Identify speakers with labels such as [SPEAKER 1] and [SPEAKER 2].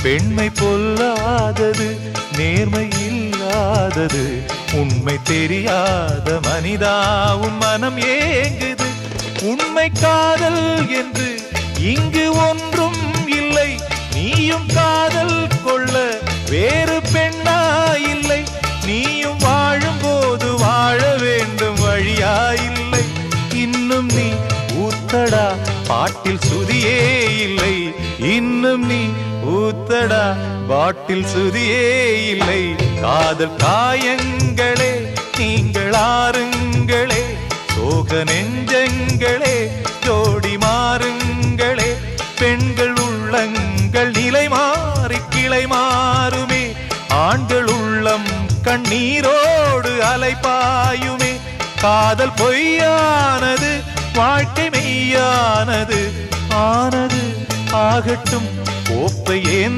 [SPEAKER 1] பெண்மை பொல்லாதது, நேர்மை இல்லாதது, உண்மை தெரியாத மனிதா உன் மனம் ஏங்குது. உண்மை காதல் என்று இங்கு ஒன்றும் இல்லை, நீயும் காதல் கொள்ள வேறு பெண்ணா இல்லை. நீயும் வாழும் போது வாழ வேண்டும் வழியா இல்லை. இன்னும் நீ ஊத்தடா பாட்டில் சுதியே இல்லை, இன்னும் நீ ஊத்தடா பாட்டில் சுதியே இல்லை. காதல் காயங்களே நீங்கள் ஆறுங்களே, சோக நெஞ்சங்களே ஜோடி மாறுங்களே. பெண்கள் உள்ளங்கள் நிலை மாறி கிளை மாறுமே, ஆண்கள் உள்ளம் கண்ணீரோடு அலைப்பாயுமே. காதல் பொய்யானது, வாழ்க்கை மெய்யானது, ஆனது ஆகட்டும் கோப்பை ஏந்த